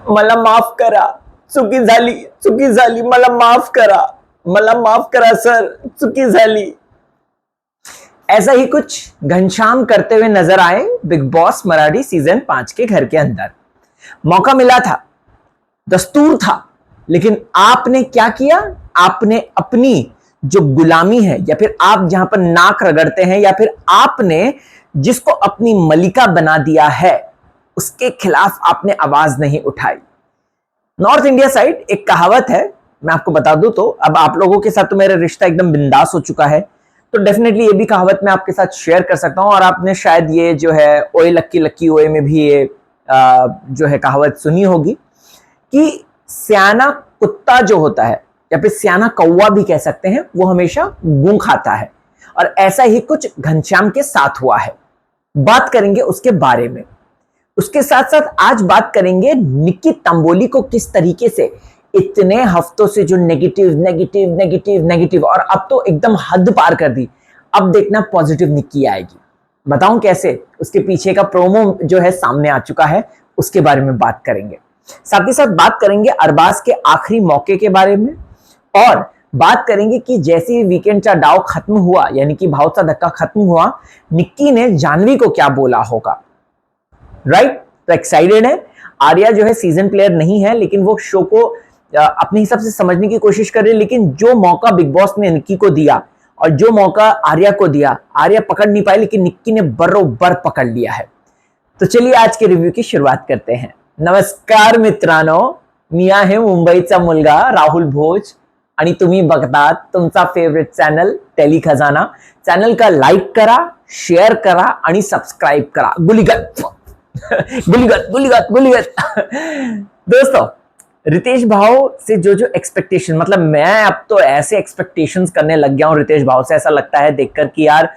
मला माफ करा, चुकी झाली, मला माफ करा सर, चुकी झाली। ऐसा ही कुछ घनश्याम करते हुए नजर आए बिग बॉस मराठी सीजन 5 के घर के अंदर। मौका मिला था, दस्तूर था, लेकिन आपने क्या किया? आपने अपनी जो गुलामी है, या फिर आप जहां पर नाक रगड़ते हैं, या फिर आपने जिसको अपनी मलिका बना दिया है, उसके खिलाफ आपने आवाज नहीं उठाई। नॉर्थ इंडिया साइड एक कहावत है, मैं आपको बता दूं तो अब आप लोगों के साथ तो मेरा रिश्ता एकदम बिंदास हो चुका है, तो डेफिनेटली ये भी कहावत मैं आपके साथ शेयर कर सकता हूं। और आपने शायद ये जो है ओए लक्की लक्की ओए में भी ये जो है कहावत सुनी होगी कि सियाना कुत्ता जो होता है, या फिर सियाना कौवा भी कह सकते हैं, वो हमेशा गूं खाता है। और ऐसा ही कुछ घनश्याम के साथ हुआ है। बात करेंगे उसके बारे में। उसके साथ साथ आज बात करेंगे निक्की तंबोली को किस तरीके से इतने हफ्तों से जो नेगेटिव और अब तो एकदम हद पार कर दी, अब देखना पॉजिटिव निक्की आएगी। बताऊं कैसे? उसके पीछे का प्रोमो जो है सामने आ चुका है, उसके बारे में बात करेंगे। साथ ही साथ बात करेंगे अरबाज के आखिरी मौके के बारे में, और बात करेंगे कि जैसे ही वीकेंड का डाव खत्म हुआ, यानी कि भाव सा धक्का खत्म हुआ, निक्की ने जानवी को क्या बोला होगा। राइट? तो एक्साइटेड है। आर्या जो है सीजन प्लेयर नहीं है, लेकिन वो शो को अपने हिसाब से समझने की कोशिश कर रही है। लेकिन जो मौका बिग बॉस ने निक्की को दिया और जो मौका आर्या को दिया, आर्या पकड़ नहीं पाई, लेकिन निक्की ने बरोबर पकड़ लिया है। तो चलिए आज के रिव्यू की शुरुआत करते हैं। नमस्कार मित्रांनो, मी आहे मुंबईचा मुलगा राहुल भोज आणि तुम्ही बघतात तुमचा फेवरेट चॅनल टेली खजाना। चॅनल का लाईक करा, शेअर करा आणि सबस्क्राइब करा। गुलीगत गुलीगत दोस्तों, रितेश भाव से जो एक्सपेक्टेशन, मतलब मैं अब तो ऐसे एक्सपेक्टेशंस करने लग गया हूं रितेश भाव से। ऐसा लगता है देखकर कि यार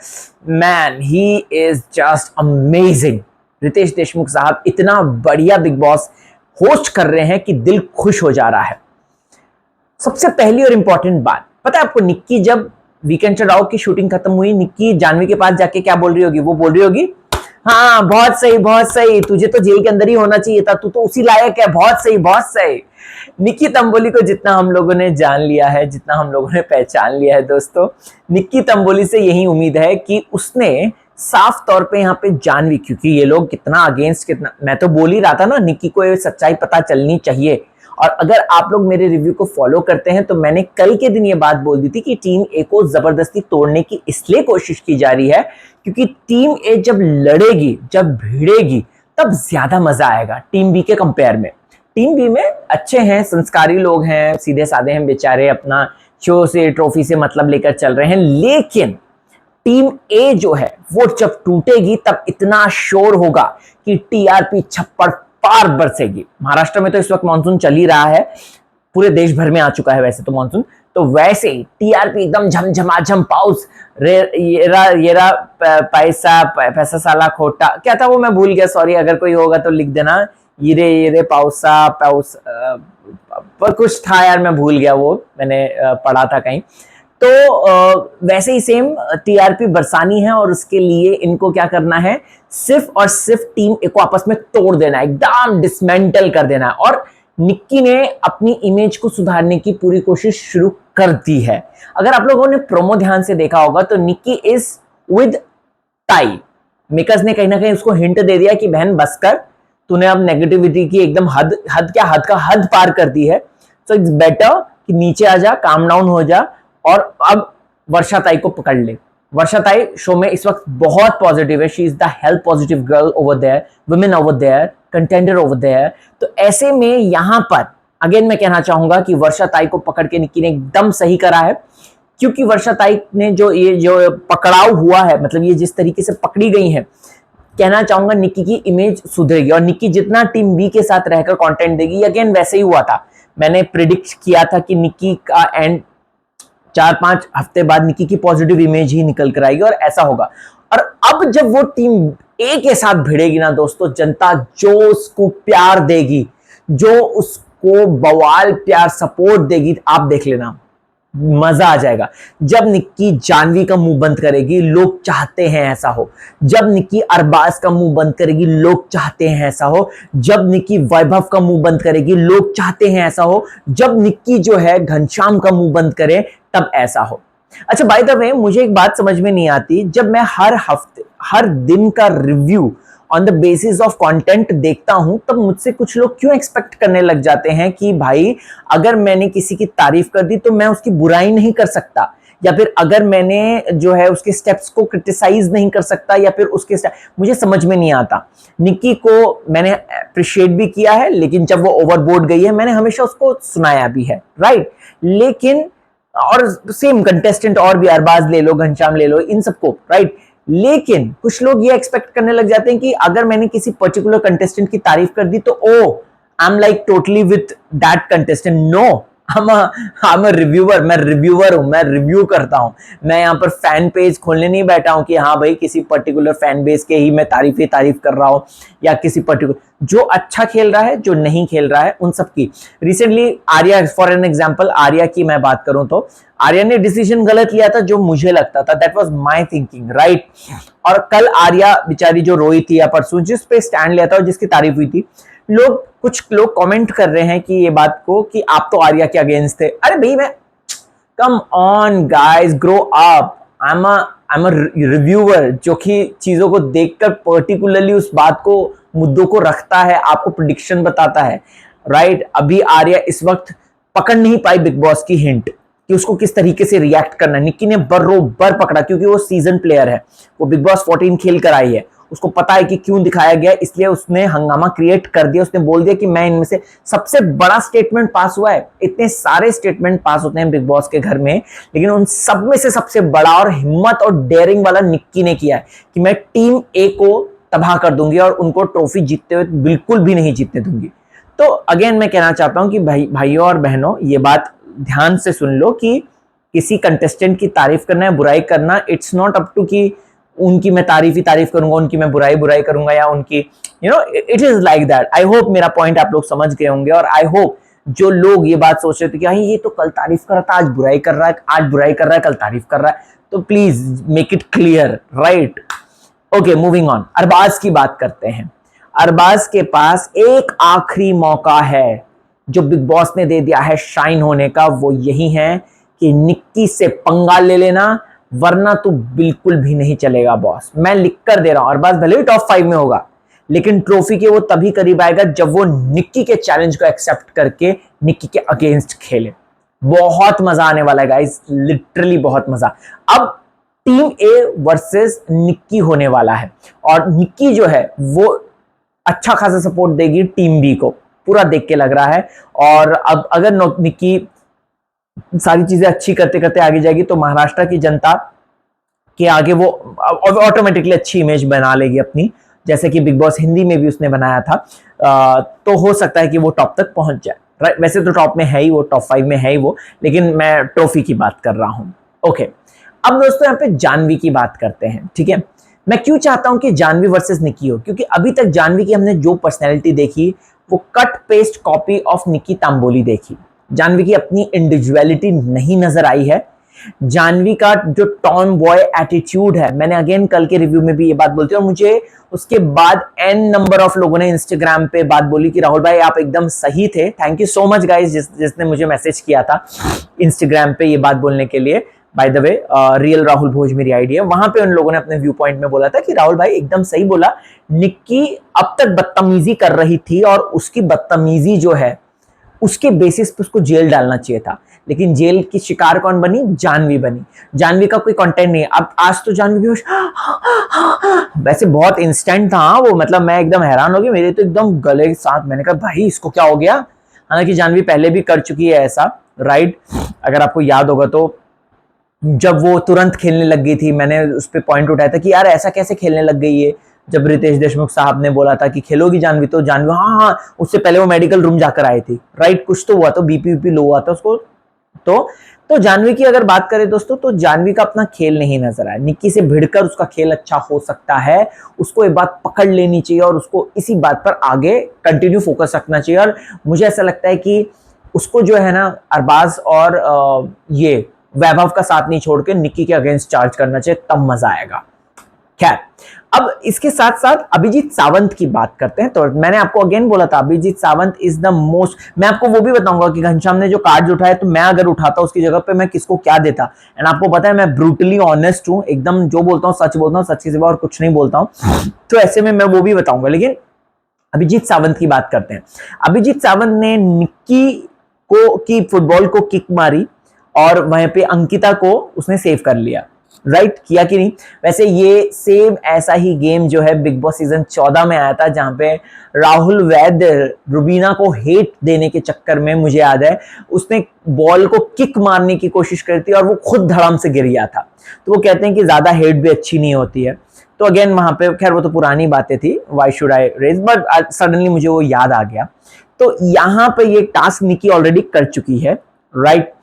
man, he is just amazing. Riteish Deshmukh साहब इतना बढ़िया बिग बॉस होस्ट कर रहे हैं कि दिल खुश हो जा रहा है। सबसे पहली और इंपॉर्टेंट बात पता है आपको, निक्की जब वीकेंड चढ़ाओ की शूटिंग खत्म हुई, निक्की जानवी के पास जाके क्या बोल रही होगी? वो बोल रही होगी, हाँ बहुत सही, तुझे तो जेल के अंदर ही होना चाहिए था, तू तो उसी लायक है, बहुत सही। निक्की तंबोली को जितना हम लोगों ने जान लिया है, जितना हम लोगों ने पहचान लिया है दोस्तों, निक्की तंबोली से यही उम्मीद है कि उसने साफ तौर पे यहाँ पे जानवी, क्योंकि ये लोग कितना अगेंस्ट, कितना, मैं तो बोल ही रहा था ना, निक्की को ये सच्चाई पता चलनी चाहिए। और अगर आप लोग मेरे रिव्यू को फॉलो करते हैं तो मैंने कल के दिन ये बात बोल दी थी कि टीम ए को जबरदस्ती तोड़ने की इसलिए कोशिश की जा रही है क्योंकि टीम ए जब लड़ेगी, जब भिड़ेगी, तब ज्यादा मजा आएगा टीम बी के कंपेयर में। टीम बी में अच्छे हैं, संस्कारी लोग हैं, सीधे साधे हैं बेचारे, अपना शो से ट्रॉफी से मतलब लेकर चल रहे हैं। लेकिन टीम ए जो है वो जब टूटेगी तब इतना शोर होगा कि टीआरपी छप्पड़ पार बरसेगी। महाराष्ट्र में तो इस वक्त मानसून चल ही रहा है, पूरे देश भर में आ चुका है वैसे तो मानसून, तो वैसे ही टीआरपी एकदम झमझमाझम, पाउस येरा पैसा साला खोटा, क्या था वो मैं भूल गया, सॉरी, अगर कोई होगा तो लिख देना। ये पाउसा पाउस पर कुछ था यार, मैं भूल गया, वो मैंने पढ़ा था कहीं। तो वैसे ही सेम टीआरपी बरसानी है, और उसके लिए इनको क्या करना है, सिर्फ और सिर्फ टीम ए को आपस में तोड़ देना है, एकदम डिसमेंटल कर देना है। और निक्की ने अपनी इमेज को सुधारने की पूरी कोशिश शुरू कर दी है। अगर आप लोगों ने प्रोमो ध्यान से देखा होगा तो Nikki is with tie. Makers ने कहीं ना कहीं उसको हिंट दे दिया कि बहन बस कर, तूने अब नेगेटिविटी की एकदम हद का हद पार कर दी है, सो इट्स बेटर कि नीचे आ जा, काम डाउन हो जा, और अब वर्षा ताई को पकड़ ले। वर्षा ताई शो में इस वक्त बहुत पॉजिटिव है, she is the health positive girl over there, women over there, contender over there. तो ऐसे में यहां पर अगेन मैं कहना चाहूंगा कि वर्षा ताई को पकड़ के निक्की ने एकदम सही करा है, क्योंकि वर्षा ताई ने जो पकड़ाव हुआ है, मतलब ये जिस तरीके से पकड़ी गई है, कहना चाहूंगा निक्की की इमेज सुधरेगी। और निक्की जितना टीम बी के साथ रहकर कंटेंट देगी, अगेन वैसे ही हुआ था, मैंने प्रिडिक्ट किया था कि निक्की का एंड 4-5 हफ्ते बाद निक्की की पॉजिटिव इमेज ही निकल कर आएगी, और ऐसा होगा। और अब जब वो टीम ए के साथ भिड़ेगी ना दोस्तों, जनता जो उसको प्यार देगी, जो उसको बवाल प्यार सपोर्ट देगी, आप देख लेना, मजा आ जाएगा। जब निक्की जानवी का मुंह बंद करेगी, लोग चाहते हैं ऐसा हो। जब निक्की अरबाज का मुंह बंद करेगी, लोग चाहते हैं ऐसा हो। जब निक्की वैभव का मुंह बंद करेगी, लोग चाहते हैं ऐसा हो। जब निक्की जो है घनश्याम का मुंह बंद करे, तब ऐसा हो। अच्छा, बाय द वे, मुझे एक बात समझ में नहीं आती, जब मैं हर हफ्ते हर दिन का review on the basis of content देखता हूं, तब मुझसे कुछ लोग क्यों एक्सपेक्ट करने लग जाते हैं कि भाई अगर मैंने किसी की तारीफ कर दी तो मैं उसकी बुराई नहीं कर सकता, या फिर अगर मैंने जो है उसके स्टेप्स को क्रिटिसाइज नहीं कर सकता, या फिर उसके मुझे समझ में नहीं आता। निक्की को मैंने अप्रिशिएट भी किया है, लेकिन जब वो ओवरबोर्ड गई है मैंने हमेशा उसको सुनाया भी है, राइट। लेकिन और सेम कंटेस्टेंट और भी, अरबाज ले लो, घनश्याम ले लो, इन सबको, राइट। लेकिन कुछ लोग ये एक्सपेक्ट करने लग जाते हैं कि अगर मैंने किसी पर्टिकुलर कंटेस्टेंट की तारीफ कर दी तो oh I am like totally with that contestant. No, I'm a reviewer, मैं रिव्यूअर हूं, मैं रिव्यू करता हूं। मैं यहाँ पर फैन पेज खोलने नहीं बैठा हूं कि हाँ भाई किसी पर्टिकुलर फैन बेस के ही मैं तारीफ कर रहा हूं, या किसी पर्टिकुलर जो अच्छा खेल रहा है, जो नहीं खेल रहा है, उन सब की। Recently Arya, for an example Arya की मैं बात करूं तो आर्या ने डिसीजन गलत लिया था, जो मुझे लगता था, that was my thinking, right. और कल आर्या बेचारी जो रोई थी या परसों, जिस पे स्टैंड लिया था और जिसकी तारीफ हुई थी, कुछ लोग कमेंट कर रहे हैं कि ये बात को कि आप तो आर्या के अगेंस्ट थे। अरे भाई, मैं come on guys, grow up. I am a reviewer जो कि चीजों को देखकर पर्टिकुलरली उस बात को, मुद्दों को रखता है, आपको प्रेडिक्शन बताता है, राइट। अभी आर्या इस वक्त पकड़ नहीं पाई बिग बॉस की हिंट कि उसको किस तरीके से रिएक्ट करना है। निक्की ने बरोबर पकड़ा, क्योंकि वो सीजन प्लेयर है, वो बिग बॉस 14 खेल कर आई है, उसको पता है कि क्यों दिखाया गया, इसलिए उसने हंगामा क्रिएट कर दिया। उसने बोल दिया कि मैं इनमें से सबसे बड़ा स्टेटमेंट पास हुआ है। इतने सारे स्टेटमेंट पास होते हैं बिग बॉस के घर में, लेकिन उन सब में से सबसे बड़ा और हिम्मत और डेयरिंग वाला निक्की ने किया है कि मैं टीम ए को तबाह कर दूंगी और उनको ट्रॉफी जीतते हुए बिल्कुल भी नहीं जीतने दूंगी। तो अगेन मैं कहना चाहता हूं कि भाइयों और बहनों, ये बात ध्यान से सुन लो कि किसी कंटेस्टेंट की तारीफ करना है, बुराई करना, इट्स नॉट अप टू कि उनकी मैं तारीफ करूंगा, उनकी मैं बुराई करूंगा, या उनकी it is like that. I hope मेरा पॉइंट आप लोग समझ गए होंगे, और आई होप जो लोग ये बात सोच रहे थे कि ये तो कल तारीफ कर रहा था, आज बुराई कर रहा है, आज बुराई कर रहा है, कल तारीफ कर रहा है, तो please make it clear, right. Okay, moving on, Arbaaz की बात करते हैं। अरबाज के पास एक आखिरी मौका है जो बिग बॉस ने दे दिया है शाइन होने का, वो यही है कि निक्की से पंगा ले लेना, वरना तो बिल्कुल भी नहीं चलेगा बॉस। मैं लिख कर दे रहा हूं, अरबाज भले ही टॉप 5 में होगा, लेकिन ट्रॉफी के वो तभी करीब आएगा जब वो निक्की के चैलेंज को एक्सेप्ट करके निक्की के अगेंस्ट खेले। बहुत मजा आने वाला है गाइस, लिटरली बहुत मजा। अब टीम ए वर्सेस निक्की होने वाला है, और निक्की जो है वो अच्छा खासा सपोर्ट देगी टीम बी को, पूरा देख के लग रहा है। और अब अगर निक्की सारी चीजें अच्छी करते करते आगे जाएगी तो महाराष्ट्र की जनता के आगे वो ऑटोमेटिकली अच्छी इमेज बना लेगी अपनी, जैसे कि बिग बॉस हिंदी में भी उसने बनाया था। तो हो सकता है कि वो टॉप तक पहुंच जाए, राइट। वैसे तो टॉप में है ही वो, टॉप 5 में है ही वो, लेकिन मैं ट्रॉफी की बात कर रहा हूं। ओके, अब दोस्तों यहाँ पे जानवी की बात करते हैं, ठीक है। मैं क्यों चाहता हूं कि जानवी वर्सेस निक्की हो, क्योंकि अभी तक जानवी की हमने जो पर्सनैलिटी देखी वो cut paste copy of Nikki Tamboli देखी। जानवी की अपनी इंडिविजुअलिटी नहीं नजर आई है। जानवी का जो टॉम बॉय एटीट्यूड है, मैंने अगेन कल के रिव्यू में भी ये बात बोलती हूँ, और मुझे उसके बाद एन नंबर ऑफ लोगों ने इंस्टाग्राम पे बात बोली कि राहुल भाई आप एकदम सही थे। Thank you so much guys जिसने मुझे मैसेज किया था इंस्टाग्राम पे ये बात बोलने के लिए। By the way, real Rahul Bhoj मेरी आईडी है, वहां पे उन लोगों ने अपने व्यू पॉइंट में बोला था कि राहुल भाई एकदम सही बोला, निक्की अब तक बदतमीजी कर रही थी और उसकी बदतमीजी जो है उसके बेसिस पे उसको जेल डालना चाहिए था, लेकिन जेल की शिकार कौन बनी? जानवी बनी। जानवी का कोई कंटेंट नहीं है। अब आज तो जानवी बेहोश, वैसे बहुत इंस्टेंट था वो, मतलब मैं एकदम हैरान हो गया, मेरे तो एकदम गले के साथ, मैंने कहा भाई इसको क्या हो गया। हालांकि जानवी पहले भी कर चुकी है ऐसा, राइट। अगर आपको याद होगा तो जब वो तुरंत खेलने लग गई थी, मैंने उस पर पॉइंट उठाया था कि यार ऐसा कैसे खेलने लग गई है। जब रितेश देशमुख साहब ने बोला था कि खेलोगी जानवी, तो जानवी हाँ, उससे पहले वो मेडिकल रूम जाकर आई थी, राइट। कुछ तो हुआ, तो बीपी लो हुआ था उसको। तो जानवी की अगर बात करें दोस्तों, तो जानवी का अपना खेल नहीं नजर आया। निक्की से भिड़कर उसका खेल अच्छा हो सकता है, उसको एक बात पकड़ लेनी चाहिए और उसको इसी बात पर आगे कंटिन्यू फोकस रखना चाहिए। और मुझे ऐसा लगता है कि उसको जो है ना अरबाज और ये वैभव का साथ नहीं छोड़ के निक्की के अगेंस्ट चार्ज करना चाहिए, तब मजा आएगा। खैर, अब इसके साथ साथ अभिजीत सावंत की बात करते हैं। तो मैंने आपको अगेन बोला था Abhijeet Sawant is the most, मैं आपको वो भी बताऊंगा कि घनश्याम ने जो कार्ड उठाए तो मैं अगर उठाता उसकी जगह पे मैं किसको क्या देता। एंड आपको पता है मैं ब्रूटली ऑनेस्ट हूं, एकदम जो बोलता हूं सच बोलता हूं, सच के सिवा और कुछ नहीं बोलता हूं। तो ऐसे में मैं वो भी बताऊंगा, लेकिन अभिजीत सावंत की बात करते हैं। अभिजीत सावंत ने निक्की को की फुटबॉल को किक मारी और वहां पे अंकिता को उसने सेव कर लिया, राइट किया कि नहीं। वैसे ये सेम ऐसा ही गेम जो है बिग बॉस सीजन 14 में आया था, जहां पे राहुल वैद्य रुबीना को हेट देने के चक्कर में, मुझे याद है, उसने बॉल को किक मारने की कोशिश करी थी और वो खुद धड़ाम से गिर गया था। तो वो कहते हैं कि ज्यादा हेट भी अच्छी नहीं होती है। तो अगेन वहां पे, खैर वो तो पुरानी बातें थी, why should I raise, but suddenly मुझे वो याद आ गया। तो यहाँ पे ये टास्क निक्की ऑलरेडी कर चुकी है, राइट।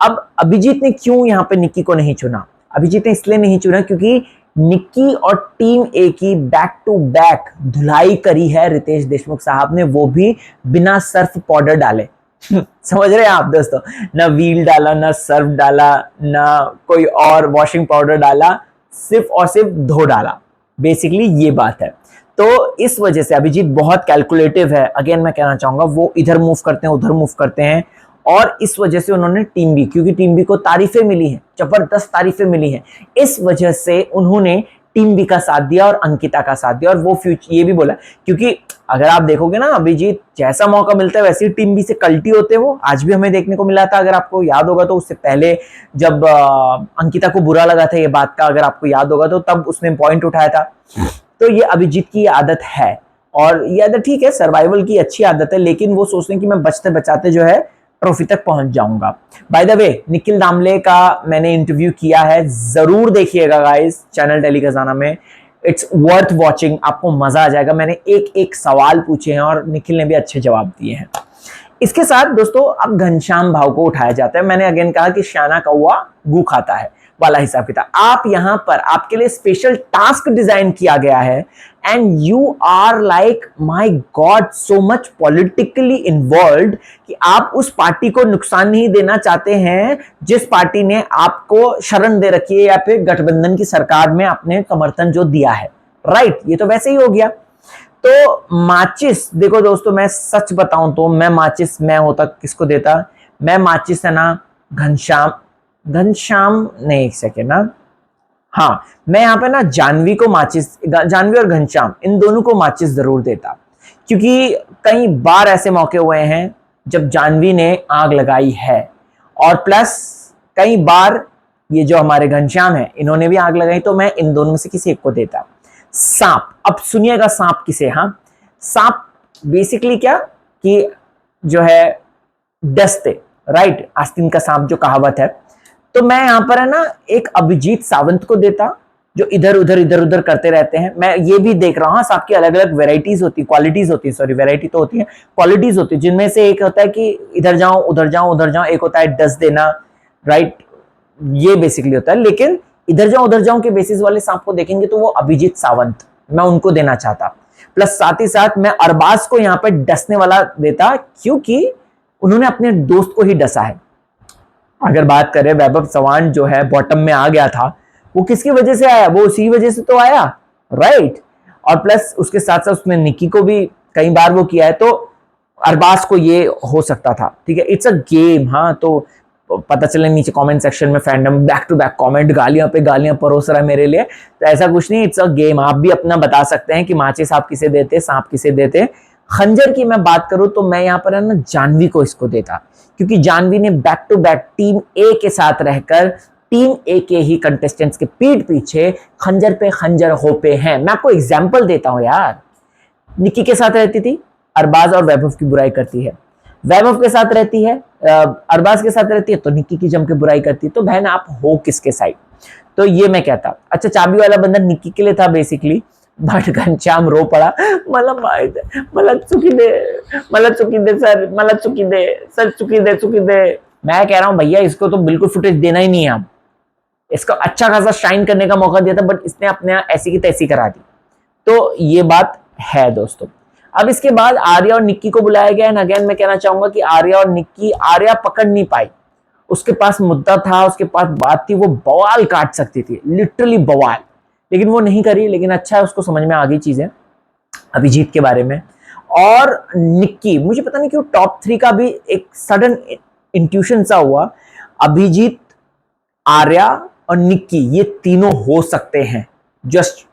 अब अभिजीत ने क्यों यहाँ पे निक्की को नहीं चुना? अभिजीत ने इसलिए नहीं चुना क्योंकि निक्की और टीम ए की बैक टू बैक धुलाई करी है रितेश देशमुख साहब ने, वो भी बिना सर्फ पाउडर डाले। समझ रहे हैं आप दोस्तों, ना व्हील डाला, ना सर्फ डाला, ना कोई और वॉशिंग पाउडर डाला, सिर्फ और सिर्फ धो डाला। बेसिकली ये बात है। तो इस वजह से अभिजीत बहुत कैलकुलेटिव है। अगेन मैं कहना चाहूंगा वो इधर मूव करते हैं, उधर मूव करते हैं, और इस वजह से उन्होंने टीम बी, क्योंकि टीम बी को तारीफें मिली हैं, जबरदस्त तारीफें मिली हैं, इस वजह से उन्होंने टीम बी का साथ दिया और अंकिता का साथ दिया। और वो फ्यूचर ये भी बोला, क्योंकि अगर आप देखोगे ना अभिजीत जैसा मौका मिलता है वैसे ही टीम बी से कल्टी होते हैं वो। आज भी हमें देखने को मिला था, अगर आपको याद होगा तो उससे पहले जब अंकिता को बुरा लगा था ये बात का, अगर आपको याद होगा तो तब उसने पॉइंट उठाया था। तो ये अभिजीत की आदत है, और ये आदत ठीक है, सर्वाइवल की अच्छी आदत है, लेकिन वो सोचते हैं कि मैं बचते बचाते जो है ट्रॉफी तक पहुंच जाऊंगा। बाय द वे, निखिल दामले का मैंने इंटरव्यू किया है, जरूर देखिएगा गाइस चैनल डेली खजाना में, इट्स वर्थ वॉचिंग, आपको मजा आ जाएगा। मैंने एक एक सवाल पूछे हैं और निखिल ने भी अच्छे जवाब दिए हैं। इसके साथ दोस्तों अब घनश्याम भाव को उठाया जाता है। मैंने अगेन कहा कि श्याना कौवा गू खाता है वाला हिसाब किताब। आप यहां पर आपके लिए स्पेशल टास्क डिजाइन किया गया है, and you are like my god so much politically involve कि आप उस पार्टी को नुकसान नहीं देना चाहते हैं जिस पार्टी ने आपको शरण दे रखी है या फिर गठबंधन की सरकार में आपने समर्थन जो दिया है, राइट। ये तो वैसे ही हो गया। तो माचिस, देखो दोस्तों मैं सच बताऊं तो मैं माचिस, मैं होता किसको देता? मैं माचिस है ना घनश्याम नहीं, एक सेकेंड ना, हाँ मैं यहाँ पे ना जानवी को माचिस, जानवी और घनश्याम इन दोनों को माचिस जरूर देता, क्योंकि कई बार ऐसे मौके हुए हैं जब जानवी ने आग लगाई है, और प्लस कई बार ये जो हमारे घनश्याम है इन्होंने भी आग लगाई, तो मैं इन दोनों में से किसी एक को देता। सांप, अब सुनिएगा सांप किसे, हाँ सांप बेसिकली क्या कि जो है डसते, राइट, आस्तीन का सांप जो कहावत है। तो मैं यहां पर है ना एक अभिजीत सावंत को देता जो इधर उधर करते रहते हैं। मैं ये भी देख रहा हूँ सांप की अलग अलग वेराइटीज होती, क्वालिटीज होती है, सॉरी वैरायटी तो होती है, क्वालिटीज होती है, जिनमें से एक होता है कि इधर जाओ उधर जाओ, एक होता है डस देना, राइट, ये बेसिकली होता है। लेकिन इधर जाओ के बेसिस वाले सांप को देखेंगे तो वो अभिजीत सावंत, मैं उनको देना चाहता। प्लस साथ ही साथ मैं अरबाज को यहाँ पे डसने वाला देता, क्योंकि उन्होंने अपने दोस्त को ही डसा है। अगर बात करें वैभव चव्हाण जो है बॉटम में आ गया था, वो किसकी वजह से आया? वो उसी वजह से तो आया, राइट। और प्लस उसके साथ साथ उसने निक्की को भी कई बार वो किया है, तो अरबाज को ये हो सकता था, ठीक है, इट्स अ गेम। हाँ, तो पता चले नीचे कमेंट सेक्शन में fandom back to back comment गालियां पे गालियां परोस रहा है मेरे लिए, तो ऐसा कुछ नहीं, इट्स अ गेम। आप भी अपना बता सकते हैं कि माचिस आप किसे देते, सांप किसे देते। खंजर की मैं बात करूं तो मैं यहाँ पर है ना जानवी को इसको देता, क्योंकि जानवी ने बैक टू बैक टीम ए के साथ रहकर टीम ए के ही कंटेस्टेंट्स के पीठ पीछे खंजर पे खंजर होपे हैं। मैं आपको एग्जांपल देता हूं यार, निक्की के साथ रहती थी, अरबाज और वैभव की बुराई करती है, वैभव के साथ रहती है, अरबाज के साथ रहती है तो निक्की की जम के बुराई करती है। तो बहन आप हो किसके साइड? तो ये मैं कहता। अच्छा, चाबी वाला बंदा निक्की के लिए था बेसिकली, बट घनश्याम रो पड़ा, मला चुकी दे सर, चुकी दे। मैं कह रहा हूं भैया इसको तो बिल्कुल फुटेज देना ही नहीं है, आप इसको अच्छा खासा शाइन करने का मौका दिया था, बट इसने अपने ऐसी की तैसी करा दी। तो ये बात है दोस्तों। अब इसके बाद आर्या और निक्की को बुलाया गया, एंड अगेन मैं कहना चाहूंगा कि आर्या और निक्की, आर्या पकड़ नहीं पाई, उसके पास मुद्दा था, उसके पास बात थी, वो बवाल काट सकती थी, लिटरली बवाल, लेकिन वो नहीं करी। लेकिन अच्छा है, उसको समझ में आ गई चीजें अभिजीत के बारे में। और निक्की, मुझे पता नहीं क्यों टॉप 3 का भी एक सडन इंट्यूशन सा हुआ, अभिजीत, आर्या और निक्की, ये तीनों हो सकते हैं, जस्ट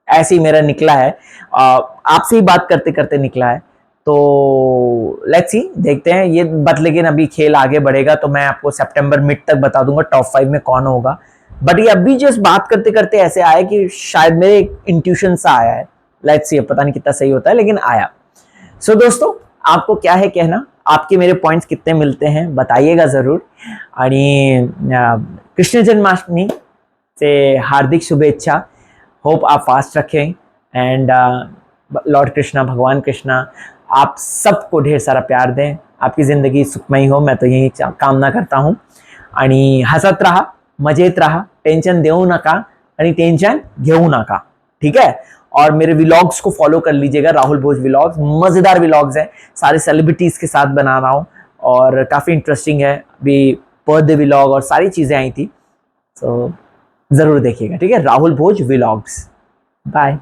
ऐसे ही मेरा निकला है, आपसे ही बात करते करते निकला है। तो लेट्स सी, देखते हैं ये बट, लेकिन अभी खेल आगे बढ़ेगा तो मैं आपको सितंबर मिड तक बता दूंगा टॉप 5 में कौन होगा। बट ये अभी जस्ट बात करते करते ऐसे आया कि शायद मेरे इंट्यूशन सा आया है, लेट्स सी, पता नहीं कितना सही होता है लेकिन आया। सो दोस्तों, आपको क्या है कहना, आपके मेरे पॉइंट्स कितने मिलते हैं बताइएगा जरूर। आणि कृष्ण जन्माष्टमी से हार्दिक शुभेच्छा, होप आप फास्ट रखें, एंड लॉर्ड कृष्णा, भगवान कृष्णा आप सबको ढेर सारा प्यार दें, आपकी ज़िंदगी सुखमयी हो, मैं तो यही कामना करता हूँ। आणि हसत राहा, मजेत राहा, टेंशन देऊ नका आणि टेंशन घेऊ नका, ठीक है। और मेरे व्लॉग्स को फॉलो कर लीजिएगा, राहुल भोज व्लॉग्स, मज़ेदार व्लॉग्स हैं, सारे सेलिब्रिटीज़ के साथ बना रहा हूँ और काफ़ी इंटरेस्टिंग है। अभी बर्थडे व्लॉग और सारी चीज़ें आई थी, तो ज़रूर देखिएगा, ठीक है। राहुल भोज व्लॉग्स, बाय।